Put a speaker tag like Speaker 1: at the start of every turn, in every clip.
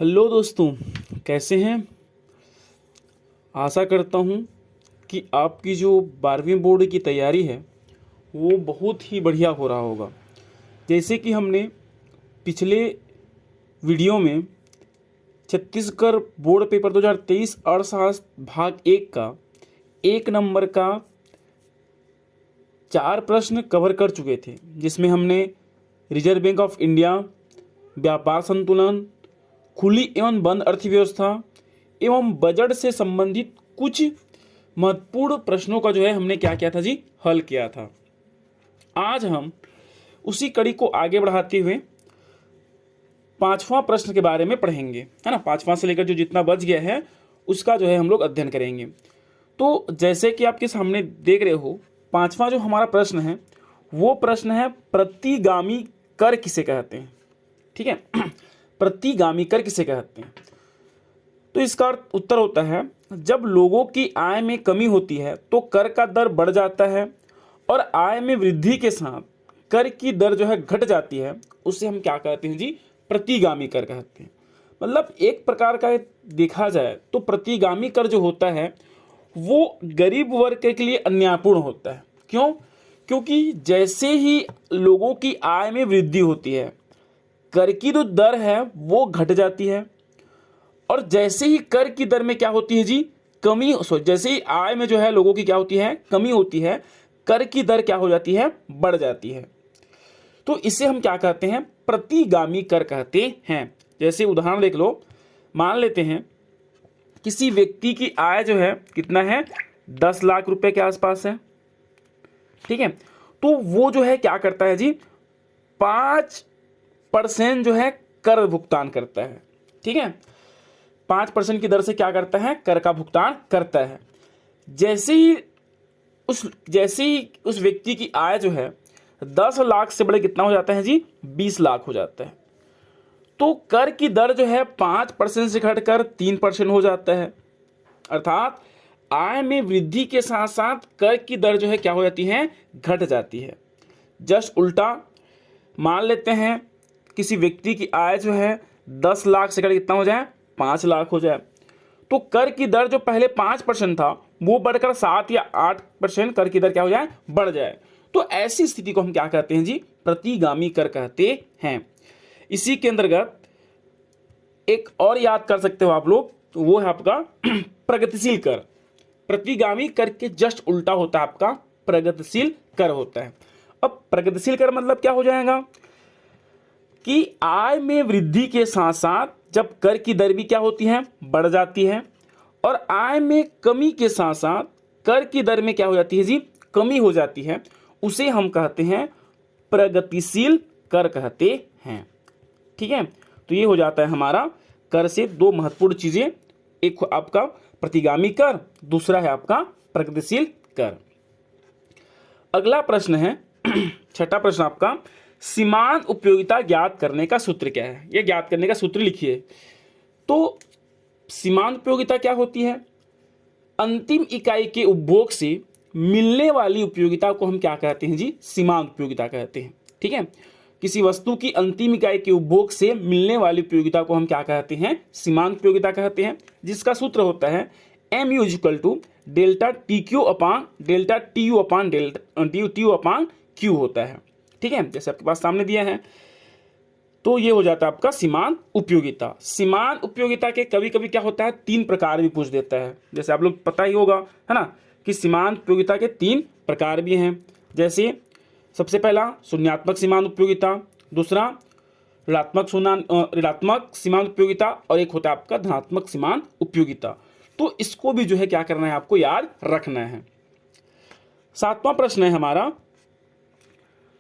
Speaker 1: Hello दोस्तों, कैसे हैं। आशा करता हूँ कि आपकी जो 12वीं बोर्ड की तैयारी है वो बहुत ही बढ़िया हो रहा होगा। जैसे कि हमने पिछले वीडियो में छत्तीसगढ़ बोर्ड पेपर 2023 अर्थशास्त्र भाग 1 का 1 नंबर का 4 प्रश्न कवर कर चुके थे, जिसमें हमने रिजर्व बैंक ऑफ इंडिया, व्यापार संतुलन, खुली एवं बंद अर्थव्यवस्था एवं बजट से संबंधित कुछ महत्वपूर्ण प्रश्नों का हमने क्या किया था जी, हल किया था। आज हम उसी कड़ी को आगे बढ़ाते हुए 5वां प्रश्न के बारे में पढ़ेंगे, है ना। 5वां से लेकर जो जितना बच गया है उसका हम लोग अध्ययन करेंगे। तो जैसे कि आपके सामने देख रहे हो, 5वां जो हमारा प्रश्न है वो प्रश्न है प्रतिगामी कर किसे कहते हैं। ठीक है, प्रतिगामी कर किसे कहते हैं। तो इसका उत्तर होता है, जब लोगों की आय में कमी होती है तो कर का दर बढ़ जाता है और आय में वृद्धि के साथ कर की दर घट जाती है, उसे हम क्या कहते हैं जी, प्रतिगामी कर कहते हैं। मतलब एक प्रकार का देखा जाए तो प्रतिगामी कर जो होता है वो गरीब वर्ग के लिए अन्यायपूर्ण होता है। क्यों? क्योंकि जैसे ही लोगों की आय में वृद्धि होती है, कर की जो दर है वो घट जाती है, और जैसे ही कर की दर में क्या होती है जी, कमी, जैसे ही आय में लोगों की क्या होती है, कमी होती है, कर की दर क्या हो जाती है, बढ़ जाती है। तो इसे हम क्या कहते हैं, प्रतिगामी कर कहते हैं। जैसे उदाहरण देख लो, मान लेते हैं किसी व्यक्ति की आय कितना है, 10 लाख रुपए के आसपास है। ठीक है, तो वो क्या करता है जी, 5% कर भुगतान करता है। ठीक है, 5% की दर से क्या करता है, कर का भुगतान करता है। जैसे ही उस व्यक्ति की आय 10 लाख से बड़े कितना हो जाता है जी, 20 लाख हो जाता है, तो कर की दर 5% से घटकर 3% हो जाता है। अर्थात आय में वृद्धि के साथ साथ कर की दर क्या हो जाती है, घट जाती है। जस्ट उल्टा, मान लेते हैं किसी व्यक्ति की आय 10 लाख से घटकर कितना हो जाए, 5 लाख हो जाए, तो कर की दर जो पहले 5% था वो बढ़कर 7 या 8% कर की दर क्या हो जाए, बढ़ जाए। तो ऐसी स्थिति को हम क्या कहते हैं जी, प्रतिगामी कर कहते हैं। इसी के अंतर्गत एक और याद कर सकते हो आप लोग, तो वो है आपका प्रगतिशील कर। प्रतिगामी कर के जस्ट उल्टा होता है आपका प्रगतिशील कर होता है। अब प्रगतिशील कर मतलब क्या हो जाएगा कि आय में वृद्धि के साथ साथ जब कर की दर भी क्या होती है, बढ़ जाती है, और आय में कमी के साथ साथ कर की दर में क्या हो जाती है जी, कमी हो जाती है, उसे हम कहते हैं प्रगतिशील कर कहते हैं। ठीक है, तो ये हो जाता है हमारा कर से 2 महत्वपूर्ण चीजें, एक आपका प्रतिगामी कर, दूसरा है आपका प्रगतिशील कर। अगला प्रश्न है 6वां प्रश्न आपका, सीमांत उपयोगिता ज्ञात करने का सूत्र क्या है। यह ज्ञात करने का सूत्र लिखिए। तो सीमांत उपयोगिता क्या होती है, अंतिम इकाई के उपभोग से मिलने वाली उपयोगिता को हम क्या कहते हैं जी, सीमांत उपयोगिता कहते हैं। ठीक है, किसी वस्तु की अंतिम इकाई के उपभोग से मिलने वाली उपयोगिता को हम क्या कहते हैं, सीमांत उपयोगिता कहते हैं, जिसका सूत्र होता है MU = डेल्टा TQ अपान डेल्टा TU अपान डेल्टा TU अपान Q होता है। ठीक है, जैसे आपके पास सामने दिया है। तो ये हो जाता है आपका सीमांत उपयोगिता। सीमांत उपयोगिता के कभी कभी क्या होता है, 3 प्रकार भी पूछ देता है। जैसे आप लोग पता ही होगा, है ना, कि सीमांत उपयोगिता के 3 प्रकार भी हैं। जैसे सबसे पहला शून्यात्मक सीमांत उपयोगिता, दूसरा ऋणात्मक सीमांत उपयोगिता, और एक होता है आपका धनात्मक सीमांत उपयोगिता। तो इसको भी क्या करना है, आपको याद रखना है। 7वां प्रश्न है हमारा,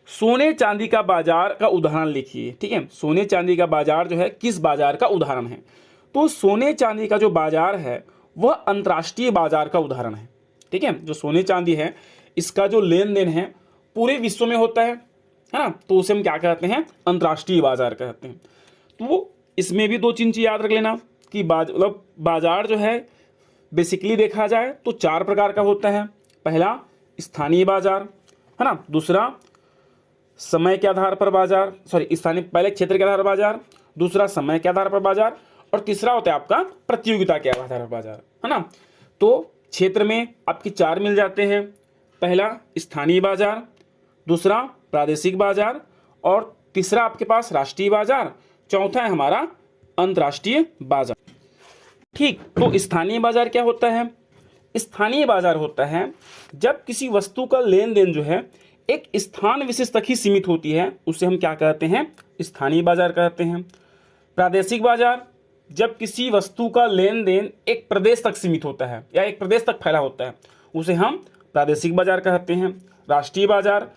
Speaker 1: सोने चांदी का बाजार का उदाहरण लिखिए। ठीक है, सोने चांदी का बाजार किस बाजार का उदाहरण है। तो सोने चांदी का जो बाजार है वह अंतर्राष्ट्रीय बाजार का उदाहरण है। ठीक है, जो सोने चांदी है इसका जो लेन देन है पूरे विश्व में होता है ना, तो उसे हम क्या कहते हैं, अंतर्राष्ट्रीय बाजार कहते हैं। तो इसमें भी 2 चीज याद रख लेना कि बाजार बेसिकली देखा जाए तो 4 प्रकार का होता है। पहला स्थानीय बाजार, है ना, दूसरा समय के आधार पर बाजार, पहले क्षेत्र के आधार पर बाजार, दूसरा समय के आधार पर बाजार, और तीसरा होता है आपका प्रतियोगिता के आधार पर बाजार, है ना। तो क्षेत्र में आपके 4 मिल जाते हैं, पहला स्थानीय बाजार, दूसरा प्रादेशिक बाजार और तीसरा आपके पास राष्ट्रीय बाजार, चौथा है हमारा अंतर्राष्ट्रीय बाजार। ठीक, तो स्थानीय बाजार क्या होता है? स्थानीय बाजार होता है जब किसी वस्तु का लेन देन जो है एक स्थान विशेष तक ही सीमित होती है, उसे हम क्या कहते हैं? स्थानीय बाजार कहते हैं। प्रादेशिक बाजार जब किसी वस्तु का लेन देन एक प्रदेश तक सीमित होता है या एक प्रदेश तक फैला होता है, उसे हम प्रादेशिक बाजार कहते हैं। राष्ट्रीय बाजार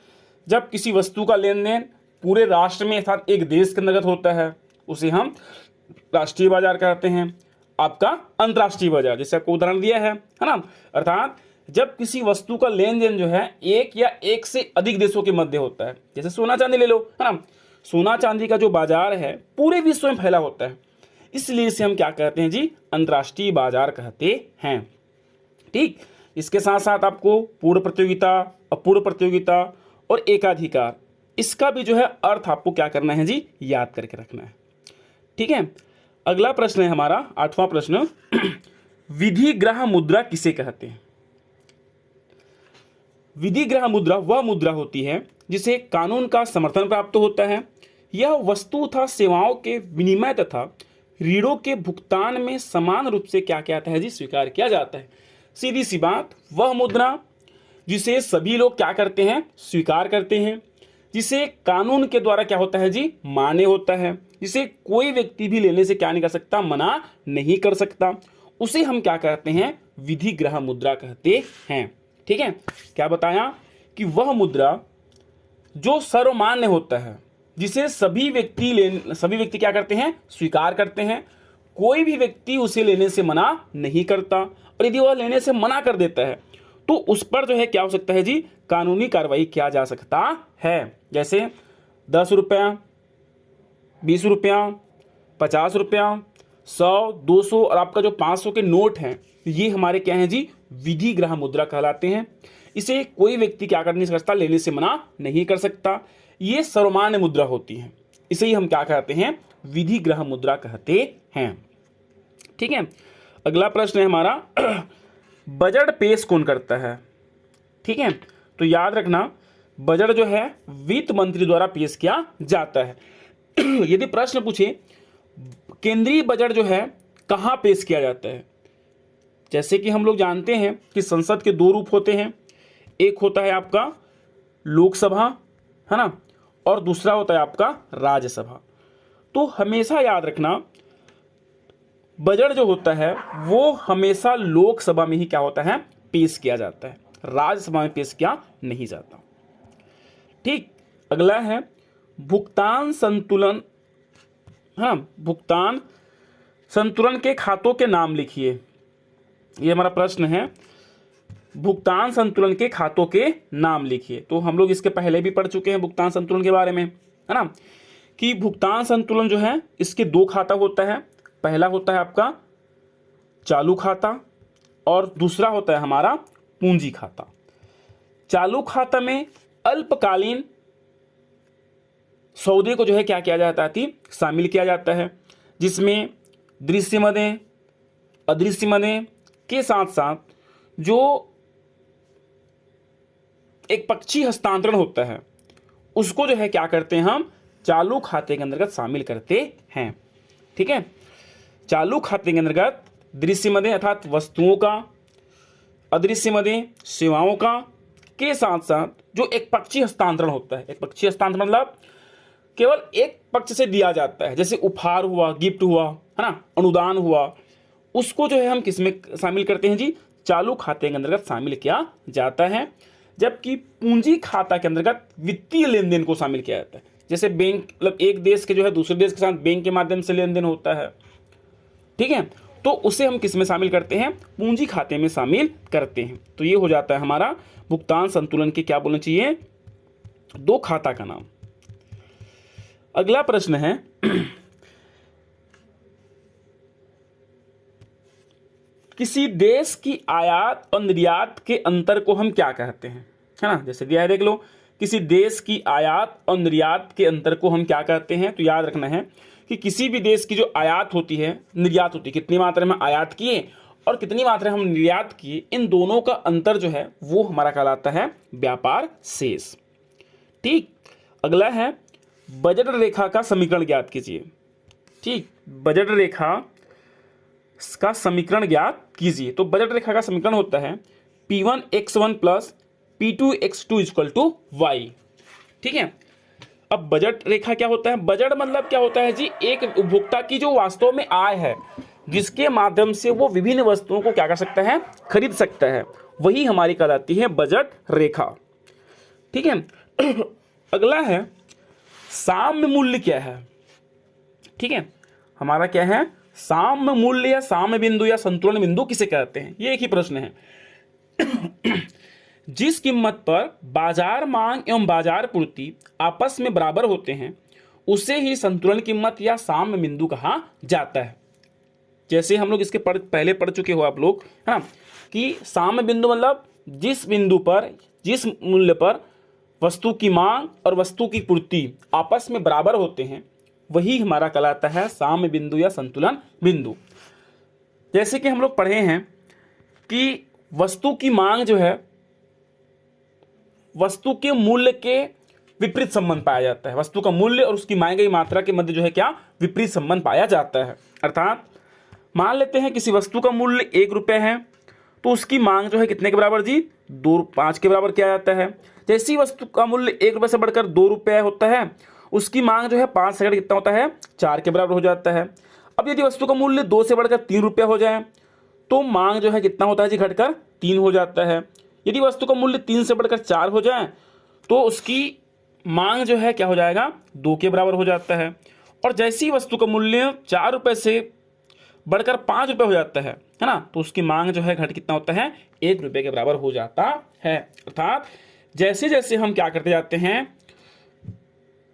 Speaker 1: जब किसी वस्तु का लेन देन पूरे राष्ट्र में अर्थात एक देश के अंतर्गत होता है, उसे हम राष्ट्रीय बाजार कहते हैं। आपका अंतर्राष्ट्रीय बाजार जैसे आपको उदाहरण दिया है ना, अर्थात जब किसी वस्तु का लेन देन जो है एक या एक से अधिक देशों के मध्य होता है, जैसे सोना चांदी ले लो, है ना। सोना चांदी का जो बाजार है पूरे विश्व में फैला होता है, इसलिए इसे हम क्या कहते हैं जी? अंतर्राष्ट्रीय बाजार कहते हैं। ठीक, इसके साथ साथ आपको पूर्ण प्रतियोगिता, अपूर्ण प्रतियोगिता और एकाधिकार, इसका भी जो है अर्थ आपको क्या करना है जी? याद करके रखना है। ठीक है, अगला प्रश्न है हमारा 8वां प्रश्न, विधिग्राह्य मुद्रा किसे कहते हैं? विधिग्राह्य मुद्रा वह मुद्रा होती है जिसे कानून का समर्थन प्राप्त होता है। यह वस्तु तथा सेवाओं के विनिमय तथा ऋणों के भुगतान में समान रूप से क्या कहता है जी? स्वीकार किया जाता है। सीधी सी बात, वह मुद्रा जिसे सभी लोग क्या करते हैं? स्वीकार करते हैं, जिसे कानून के द्वारा क्या होता है जी? मान्य होता है, जिसे कोई व्यक्ति भी लेने से क्या नहीं कर सकता? मना नहीं कर सकता, उसे हम क्या कहते हैं? विधिग्राह्य मुद्रा कहते हैं। ठीक है, क्या बताया कि वह मुद्रा जो सर्वमान्य होता है, जिसे सभी व्यक्ति क्या करते हैं? स्वीकार करते हैं, कोई भी व्यक्ति उसे लेने से मना नहीं करता, और यदि वह लेने से मना कर देता है तो उस पर जो है क्या हो सकता है जी? कानूनी कार्रवाई किया जा सकता है। जैसे 10 रुपया, 20 रुपया, 50 रुपया, 100, 200 और आपका जो 500 के नोट हैं, ये हमारे क्या हैं जी? विधिग्राह्य मुद्रा कहलाते हैं। इसे कोई व्यक्ति क्या कर नहीं सकता? लेने से मना नहीं कर सकता। ये सर्वमान्य मुद्रा होती है, इसे ही हम क्या कहते हैं? विधिग्राह्य मुद्रा कहते हैं। ठीक है, अगला प्रश्न है हमारा, बजट पेश कौन करता है? ठीक है, तो याद रखना, बजट जो है वित्त मंत्री द्वारा पेश किया जाता है। यदि प्रश्न पूछे केंद्रीय बजट जो है कहाँ पेश किया जाता है, जैसे कि हम लोग जानते हैं कि संसद के 2 रूप होते हैं, एक होता है आपका लोकसभा, है ना, और दूसरा होता है आपका राज्यसभा। तो हमेशा याद रखना, बजट जो होता है वो हमेशा लोकसभा में ही क्या होता है? पेश किया जाता है, राज्यसभा में पेश किया नहीं जाता। ठीक, अगला है भुगतान संतुलन। हाँ, भुगतान संतुलन के खातों के नाम लिखिए, ये हमारा प्रश्न है। भुगतान संतुलन के खातों के नाम लिखिए। तो हम लोग इसके पहले भी पढ़ चुके हैं भुगतान संतुलन के बारे में, है ना, कि भुगतान संतुलन जो है इसके 2 खाता होता है। पहला होता है आपका चालू खाता और दूसरा होता है हमारा पूंजी खाता। चालू खाता में अल्पकालीन सौदे को जो है क्या किया जाता है? शामिल किया जाता है, जिसमें दृश्य मदें, अदृश्य मदें के साथ साथ जो एक पक्षी हस्तांतरण होता है उसको जो है क्या करते हैं? हम चालू खाते के अंतर्गत शामिल करते हैं। ठीक है, चालू खाते के अंतर्गत दृश्य मदें अर्थात वस्तुओं का, अदृश्य मदें सेवाओं का, के साथ साथ जो एक पक्षी हस्तांतरण होता है। एक पक्षी हस्तांतरण मतलब केवल एक पक्ष से दिया जाता है, जैसे उपहार हुआ, गिफ्ट हुआ, है ना, अनुदान हुआ, उसको जो है हम किस में शामिल करते हैं जी? चालू खाते के अंतर्गत शामिल किया जाता है। जबकि पूंजी खाता के अंतर्गत वित्तीय लेन देन को शामिल किया जाता है, जैसे बैंक, मतलब एक देश के जो है दूसरे देश के साथ बैंक के माध्यम से लेन देन होता है। ठीक है, तो उसे हम किस में शामिल करते हैं? पूंजी खाते में शामिल करते हैं। तो ये हो जाता है हमारा भुगतान संतुलन के क्या बोलना चाहिए? 2 खाता का नाम। अगला प्रश्न है, किसी देश की आयात और निर्यात के अंतर को हम क्या कहते हैं? है ना, जैसे दिया है देख लो, किसी देश की आयात और निर्यात के अंतर को हम क्या कहते हैं? तो याद रखना है कि किसी भी देश की जो आयात होती है, निर्यात होती है, कितनी मात्रा में आयात किए और कितनी मात्रा हम निर्यात किए, इन दोनों का अंतर जो है वो हमारा कहलाता है व्यापार शेष। ठीक, अगला है बजट रेखा का समीकरण ज्ञात कीजिए। ठीक, बजट रेखा का समीकरण ज्ञात कीजिए। तो बजट रेखा का समीकरण होता है P1x1 plus P2x2 equal to y। ठीक है, अब बजट रेखा क्या होता है? बजट मतलब क्या होता है जी? एक उपभोक्ता की जो वास्तव में आय है, जिसके माध्यम से वो विभिन्न वस्तुओं को क्या कर सकता है? खरीद सकता है, वही हमारी कहलाती है बजट रेखा। ठीक है, अगला है साम्य मूल्य क्या है? ठीक है, हमारा क्या है? साम्य मूल्य या साम्य बिंदु या संतुलन बिंदु किसे कहते हैं? ये एक ही प्रश्न है। जिस कीमत पर बाजार मांग एवं बाजार पूर्ति आपस में बराबर होते हैं उसे ही संतुलन कीमत या साम्य बिंदु कहा जाता है। जैसे हम लोग इसके पहले पढ़ चुके हो आप लोग, है ना, कि साम्य बिंदु मतलब जिस बिंदु पर, जिस मूल्य पर वस्तु की मांग और वस्तु की पूर्ति आपस में बराबर होते हैं, वही हमारा कहलाता है साम्य बिंदु या संतुलन बिंदु। जैसे कि हम लोग पढ़े हैं कि वस्तु की मांग जो है, वस्तु के मूल्य के विपरीत संबंध पाया जाता है। वस्तु का मूल्य और उसकी मांगी गई मात्रा के मध्य जो है क्या? विपरीत संबंध पाया जाता है। अर्थात मान लेते हैं किसी वस्तु का मूल्य 1 रुपये है, तो उसकी मांग जो है कितने के बराबर जी? 5 के बराबर किया जाता है। जैसी वस्तु का मूल्य 1 रुपये से बढ़कर 2 रुपये होता है, उसकी मांग जो है 5 सेकंड कितना होता है? 4 के बराबर हो जाता है। अब यदि वस्तु का मूल्य 2 से बढ़कर 3 रुपये हो जाए तो मांग जो है कितना होता है जी? घटकर 3 हो जाता है। यदि वस्तु का मूल्य 3 से बढ़कर 4 हो जाए तो उसकी मांग जो है क्या हो जाएगा? 2 के बराबर हो जाता है। और जैसी वस्तु का मूल्य 4 रुपये से बढ़कर 5 रुपये हो जाता है ना, तो उसकी मांग जो है घट कितना होता है? 1 रुपये के बराबर हो जाता है। अर्थात जैसे जैसे हम क्या करते जाते हैं,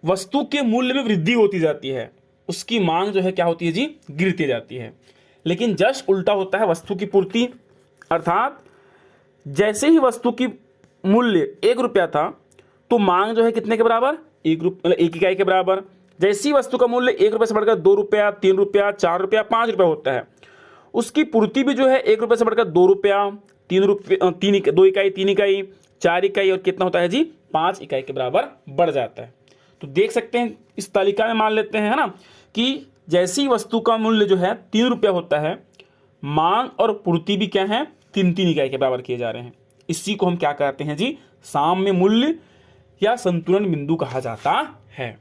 Speaker 1: वस्तु के मूल्य में वृद्धि होती जाती है, उसकी मांग जो है क्या होती है जी? गिरती जाती है। लेकिन जस्ट उल्टा होता है वस्तु की पूर्ति। अर्थात जैसे ही वस्तु की मूल्य 1 रुपया था तो मांग जो है कितने के बराबर? 1 इकाई के बराबर। जैसी वस्तु का मूल्य 1 रुपये से बढ़कर 2 रुपया, 3 रुपया, 4 रुपया, 5 रुपया होता है, उसकी पूर्ति भी जो है 1 रुपये से बढ़कर 2 रुपया, 2 इकाई, 3 इकाई, 4 इकाई और कितना होता है जी? 5 इकाई के बराबर बढ़ जाता है। तो देख सकते हैं इस तालिका में मान लेते हैं, है ना, कि जैसी वस्तु का मूल्य जो है 3 रुपया होता है, मांग और पूर्ति भी क्या है? 3 इकाई के बराबर किए जा रहे हैं। इसी को हम क्या कहते हैं जी? साम्य मूल्य या संतुलन बिंदु कहा जाता है।